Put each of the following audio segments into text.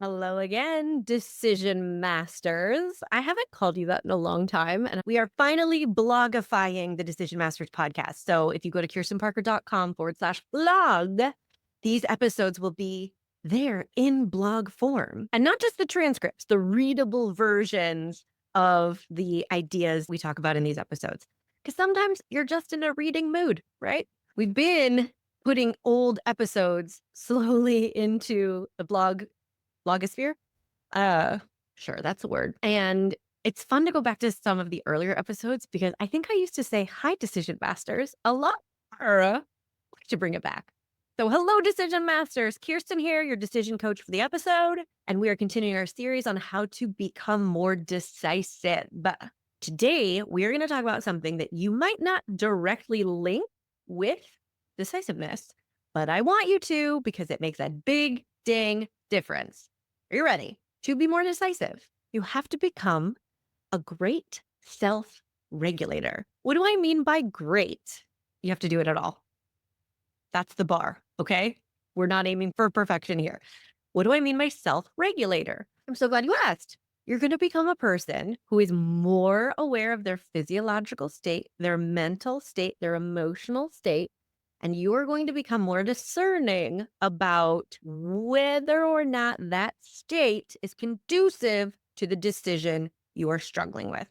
Hello again, decision masters. I haven't called you that in a long time, and we are finally blogifying the Decision Masters podcast. So if you go to kirstenparker.com/blog, these episodes will be there in blog form. And not just the transcripts, the readable versions of the ideas we talk about in these episodes. Because sometimes you're just in a reading mood, right? We've been putting old episodes slowly into the blogosphere. Uh, sure, that's a word. And it's fun to go back to some of the earlier episodes because I think I used to say hi, decision masters, a lot. I should bring it back. So, hello, decision masters. Kirsten here, your decision coach for the episode. And we are continuing our series on how to become more decisive. But today, we are going to talk about something that you might not directly link with decisiveness, but I want you to because it makes a big dang difference. Are you ready? To be more decisive, you have to become a great self regulator. What do I mean by great? You have to do it at all. That's the bar. Okay. We're not aiming for perfection here. What do I mean by self regulator? I'm so glad you asked. You're going to become a person who is more aware of their physiological state, their mental state, their emotional state, and you are going to become more discerning about whether or not that state is conducive to the decision you are struggling with.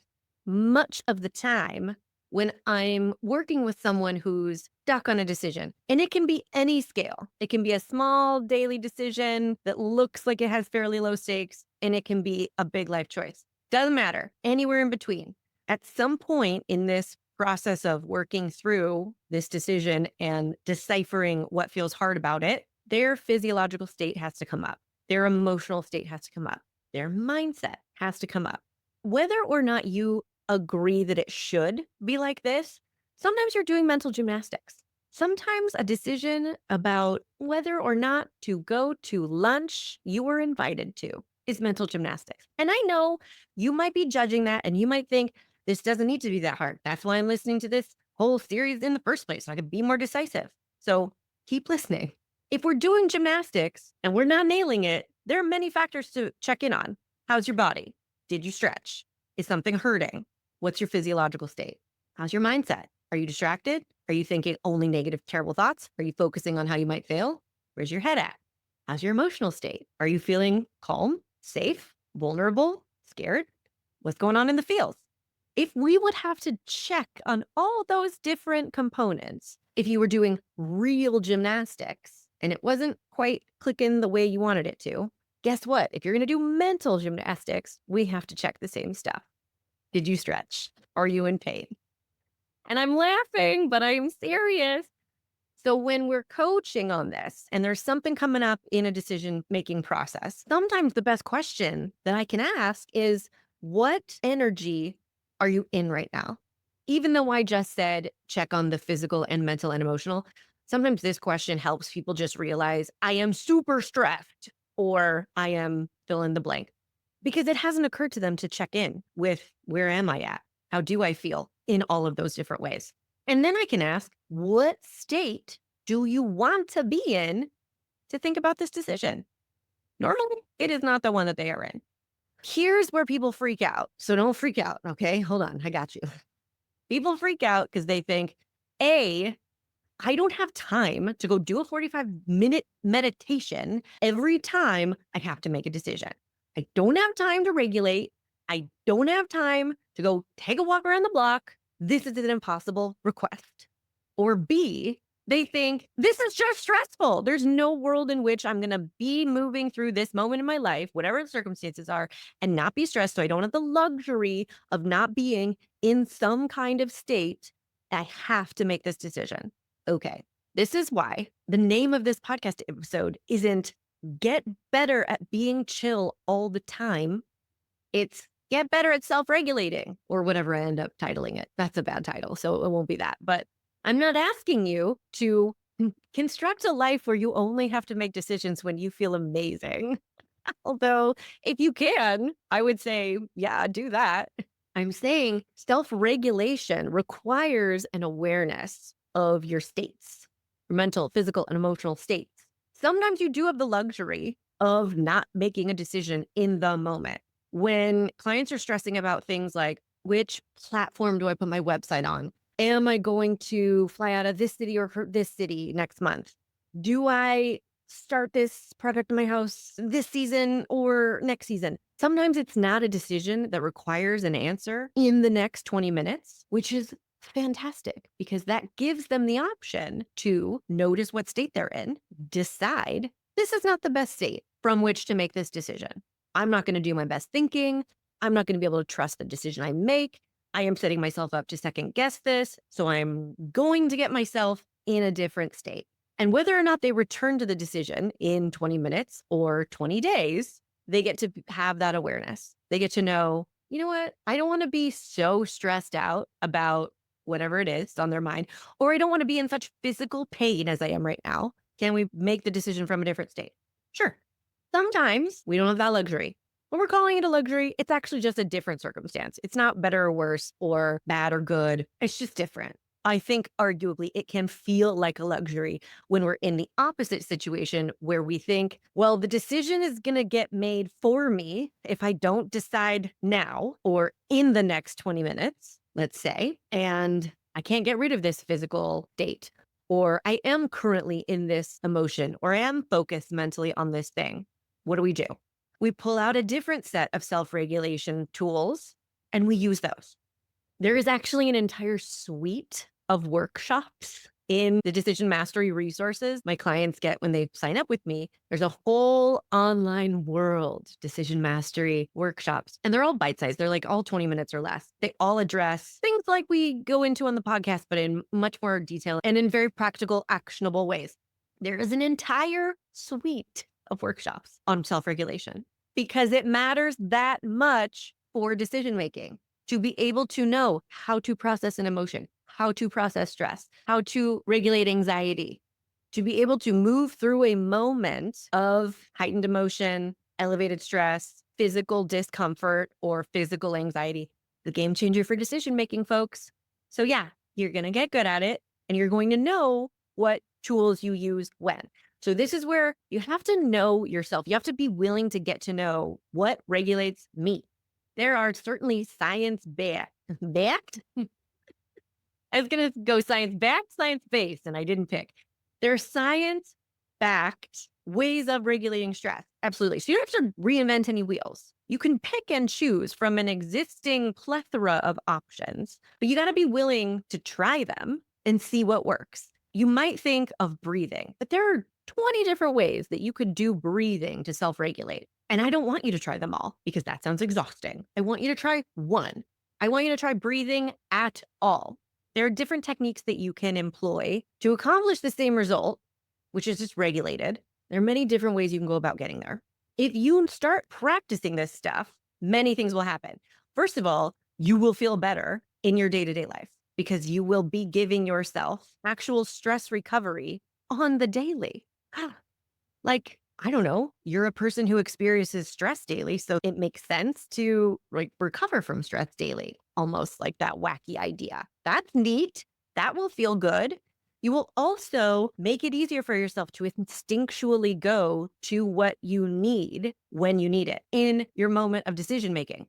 Much of the time, when I'm working with someone who's stuck on a decision, and it can be any scale, it can be a small daily decision that looks like it has fairly low stakes, and it can be a big life choice. Doesn't matter, anywhere in between. At some point in this process of working through this decision and deciphering what feels hard about it, their physiological state has to come up. Their emotional state has to come up. Their mindset has to come up. Whether or not you agree that it should be like this, sometimes you're doing mental gymnastics. Sometimes a decision about whether or not to go to lunch you were invited to is mental gymnastics. And I know you might be judging that and you might think, this doesn't need to be that hard. That's why I'm listening to this whole series in the first place, so I can be more decisive. So keep listening. If we're doing gymnastics and we're not nailing it, there are many factors to check in on. How's your body? Did you stretch? Is something hurting? What's your physiological state? How's your mindset? Are you distracted? Are you thinking only negative, terrible thoughts? Are you focusing on how you might fail? Where's your head at? How's your emotional state? Are you feeling calm, safe, vulnerable, scared? What's going on in the feels? If we would have to check on all those different components, if you were doing real gymnastics and it wasn't quite clicking the way you wanted it to, guess what? If you're going to do mental gymnastics, we have to check the same stuff. Did you stretch? Are you in pain? And I'm laughing, but I'm serious. So when we're coaching on this and there's something coming up in a decision making process, sometimes the best question that I can ask is, what energy are you in right now? Even though I just said check on the physical and mental and emotional, sometimes this question helps people just realize I am super stressed or I am fill in the blank because it hasn't occurred to them to check in with where am I at? How do I feel in all of those different ways? And then I can ask, what state do you want to be in to think about this decision? Normally, it is not the one that they are in. Here's where people freak out. So don't freak out. Okay. Hold on. I got you. People freak out because they think, A, I don't have time to go do a 45-minute meditation every time I have to make a decision. I don't have time to regulate. I don't have time to go take a walk around the block. This is an impossible request. Or B, they think this is just stressful. There's no world in which I'm going to be moving through this moment in my life, whatever the circumstances are, and not be stressed. So I don't have the luxury of not being in some kind of state. I have to make this decision. Okay. This is why the name of this podcast episode isn't get better at being chill all the time. It's get better at self-regulating or whatever I end up titling it. That's a bad title, so it won't be that. But I'm not asking you to construct a life where you only have to make decisions when you feel amazing. Although, if you can, I would say, yeah, do that. I'm saying self-regulation requires an awareness of your states, your mental, physical, and emotional states. Sometimes you do have the luxury of not making a decision in the moment. When clients are stressing about things like, which platform do I put my website on? Am I going to fly out of this city or this city next month? Do I start this project in my house this season or next season? Sometimes it's not a decision that requires an answer in the next 20 minutes, which is fantastic because that gives them the option to notice what state they're in, decide this is not the best state from which to make this decision. I'm not going to do my best thinking. I'm not going to be able to trust the decision I make. I am setting myself up to second guess this. So I'm going to get myself in a different state. And whether or not they return to the decision in 20 minutes or 20 days, they get to have that awareness. They get to know, you know what? I don't want to be so stressed out about whatever it is on their mind, or I don't want to be in such physical pain as I am right now. Can we make the decision from a different state? Sure. Sometimes we don't have that luxury. When we're calling it a luxury, it's actually just a different circumstance. It's not better or worse or bad or good. It's just different. I think arguably it can feel like a luxury when we're in the opposite situation where we think, well, the decision is going to get made for me if I don't decide now or in the next 20 minutes, let's say, and I can't get rid of this physical state, or I am currently in this emotion, or I am focused mentally on this thing. What do? We pull out a different set of self-regulation tools and we use those. There is actually an entire suite of workshops in the decision mastery resources my clients get when they sign up with me. There's a whole online world decision mastery workshops, and they're all bite-sized. They're like all 20 minutes or less. They all address things like we go into on the podcast, but in much more detail and in very practical, actionable ways. There is an entire suite of workshops on self-regulation because it matters that much for decision making. To be able to know how to process an emotion, how to process stress, how to regulate anxiety, to be able to move through a moment of heightened emotion, elevated stress, physical discomfort, or physical anxiety. The game changer for decision making, folks. So yeah, you're going to get good at it and you're going to know what tools you use when. So this is where you have to know yourself. You have to be willing to get to know what regulates me. There are certainly science-backed. I was going to go science-backed, science-based, and I didn't pick. There are science-backed ways of regulating stress. Absolutely. So you don't have to reinvent any wheels. You can pick and choose from an existing plethora of options, but you got to be willing to try them and see what works. You might think of breathing, but there are 20 different ways that you could do breathing to self-regulate. And I don't want you to try them all because that sounds exhausting. I want you to try one. I want you to try breathing at all. There are different techniques that you can employ to accomplish the same result, which is just regulated. There are many different ways you can go about getting there. If you start practicing this stuff, many things will happen. First of all, you will feel better in your day-to-day life because you will be giving yourself actual stress recovery on the daily. Like, I don't know, you're a person who experiences stress daily, so it makes sense to recover from stress daily, almost like that wacky idea. That's neat. That will feel good. You will also make it easier for yourself to instinctually go to what you need when you need it in your moment of decision making.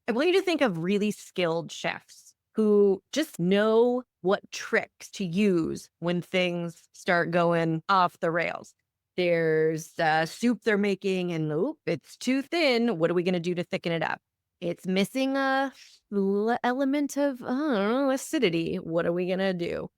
I want you to think of really skilled chefs who just know what tricks to use when things start going off the rails. There's soup they're making and it's too thin. What are we going to do to thicken it up? It's missing a element of, I don't know, acidity. What are we going to do?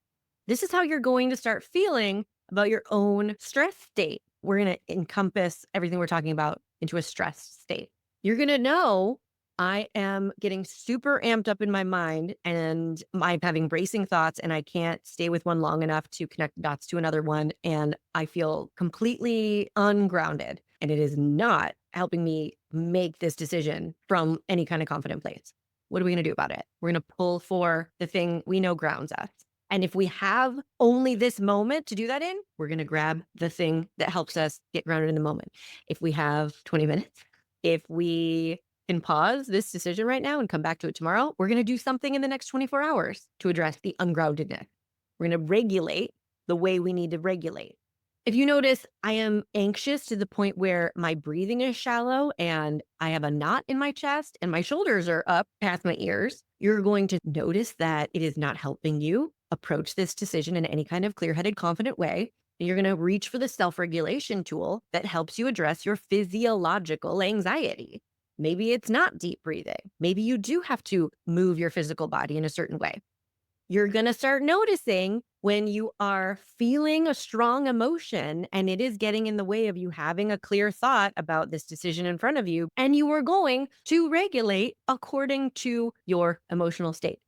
This is how you're going to start feeling about your own stress state. We're going to encompass everything we're talking about into a stress state. You're going to know I am getting super amped up in my mind and I'm having racing thoughts and I can't stay with one long enough to connect the dots to another one. And I feel completely ungrounded and it is not helping me make this decision from any kind of confident place. What are we going to do about it? We're going to pull for the thing we know grounds us. And if we have only this moment to do that in, we're going to grab the thing that helps us get grounded in the moment. If we have 20 minutes, if we can pause this decision right now and come back to it tomorrow, we're going to do something in the next 24 hours to address the ungroundedness. We're going to regulate the way we need to regulate. If you notice I am anxious to the point where my breathing is shallow and I have a knot in my chest and my shoulders are up past my ears, you're going to notice that it is not helping you approach this decision in any kind of clear headed, confident way. And you're going to reach for the self regulation tool that helps you address your physiological anxiety. Maybe it's not deep breathing. Maybe you do have to move your physical body in a certain way. You're going to start noticing when you are feeling a strong emotion and it is getting in the way of you having a clear thought about this decision in front of you, and you are going to regulate according to your emotional state.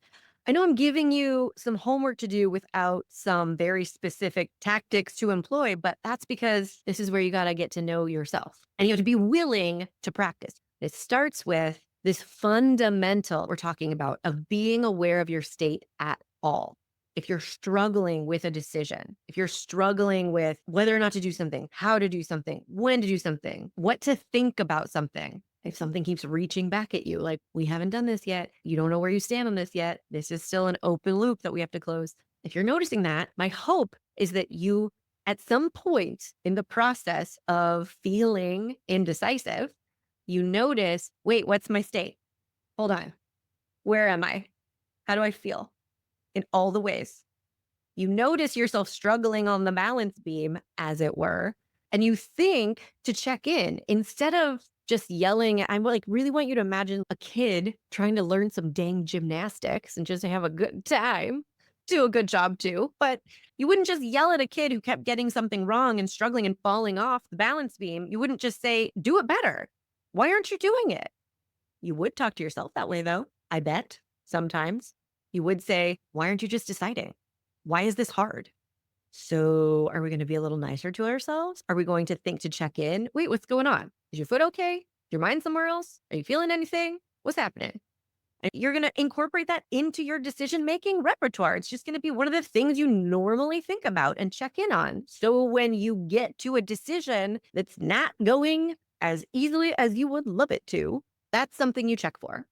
I know I'm giving you some homework to do without some very specific tactics to employ, but that's because this is where you got to get to know yourself and you have to be willing to practice. It starts with this fundamental we're talking about of being aware of your state at all. If you're struggling with a decision, if you're struggling with whether or not to do something, how to do something, when to do something, what to think about something, if something keeps reaching back at you, like we haven't done this yet, you don't know where you stand on this yet, this is still an open loop that we have to close. If you're noticing that, my hope is that you, at some point in the process of feeling indecisive, you notice, wait, what's my state? Hold on. Where am I? How do I feel? In all the ways. You notice yourself struggling on the balance beam, as it were, and you think to check in instead of just yelling. I like really want you to imagine a kid trying to learn some dang gymnastics and just have a good time. Do a good job too. But you wouldn't just yell at a kid who kept getting something wrong and struggling and falling off the balance beam. You wouldn't just say, do it better. Why aren't you doing it? You would talk to yourself that way, though. I bet sometimes you would say, why aren't you just deciding? Why is this hard? So, are we going to be a little nicer to ourselves? Are we going to think to check in? Wait, what's going on? Is your foot okay? Is your mind somewhere else? Are you feeling anything? What's happening? And you're going to incorporate that into your decision making repertoire. It's just going to be one of the things you normally think about and check in on. So, when you get to a decision that's not going as easily as you would love it to, that's something you check for.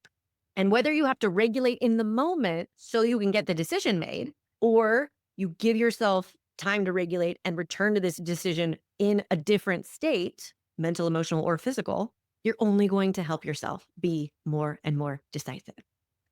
And whether you have to regulate in the moment so you can get the decision made, or you give yourself time to regulate and return to this decision in a different state, mental, emotional, or physical, you're only going to help yourself be more and more decisive,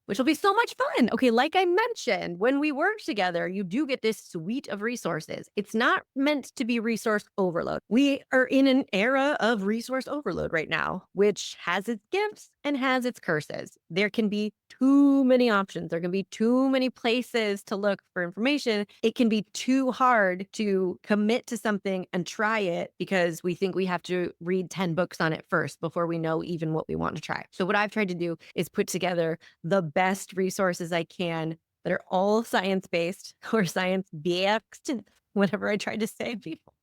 which will be so much fun. Okay, like I mentioned, when we work together, you do get this suite of resources. It's not meant to be resource overload. We are in an era of resource overload right now, which has its gifts and has its curses. There can be too many options. There can be too many places to look for information. It can be too hard to commit to something and try it because we think we have to read 10 books on it first before we know even what we want to try. So what I've tried to do is put together the best resources I can that are all science-based or science-based, whatever I tried to say, people.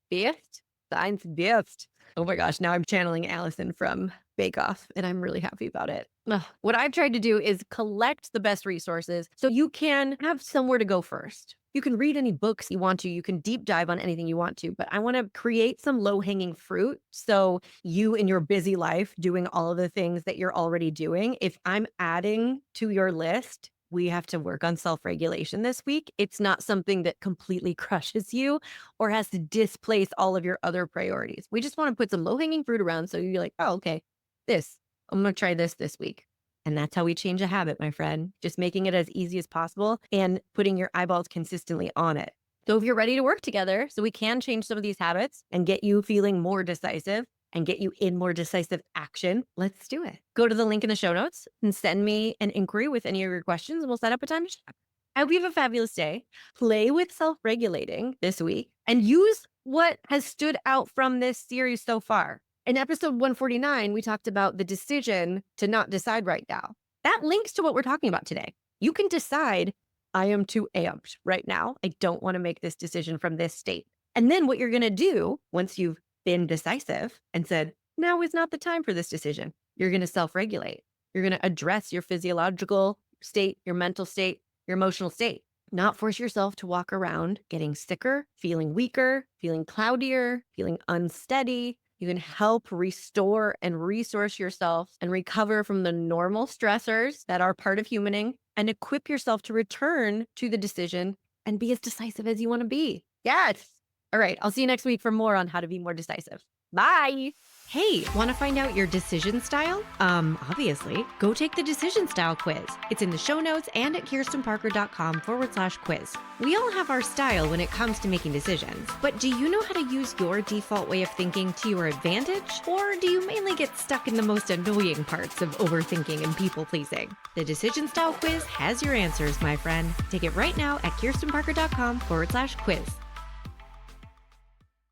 Based? Science-based. Oh my gosh, now I'm channeling Allison from Bake Off, and I'm really happy about it. Ugh. What I've tried to do is collect the best resources so you can have somewhere to go first. You can read any books you want to. You can deep dive on anything you want to, but I want to create some low hanging fruit. So you in your busy life doing all of the things that you're already doing, if I'm adding to your list, we have to work on self-regulation this week. It's not something that completely crushes you or has to displace all of your other priorities. We just want to put some low hanging fruit around. So you're like, oh, okay, I'm going to try this week. And that's how we change a habit, my friend. Just making it as easy as possible and putting your eyeballs consistently on it. So if you're ready to work together so we can change some of these habits and get you feeling more decisive and get you in more decisive action, let's do it. Go to the link in the show notes and send me an inquiry with any of your questions and we'll set up a time to chat. I hope you have a fabulous day. Play with self-regulating this week and use what has stood out from this series so far. In episode 149, we talked about the decision to not decide right now. That links to what we're talking about today. You can decide, I am too amped right now. I don't want to make this decision from this state. And then what you're going to do once you've been decisive and said, now is not the time for this decision, you're going to self-regulate. You're going to address your physiological state, your mental state, your emotional state. Not force yourself to walk around getting sicker, feeling weaker, feeling cloudier, feeling unsteady. You can help restore and resource yourself and recover from the normal stressors that are part of humaning and equip yourself to return to the decision and be as decisive as you want to be. Yes. All right, I'll see you next week for more on how to be more decisive. Bye. Hey, want to find out your decision style? Obviously, go take the decision style quiz. It's in the show notes and at kirstenparker.com/quiz. We all have our style when it comes to making decisions, but do you know how to use your default way of thinking to your advantage? Or do you mainly get stuck in the most annoying parts of overthinking and people pleasing? The decision style quiz has your answers, my friend. Take it right now at kirstenparker.com/quiz.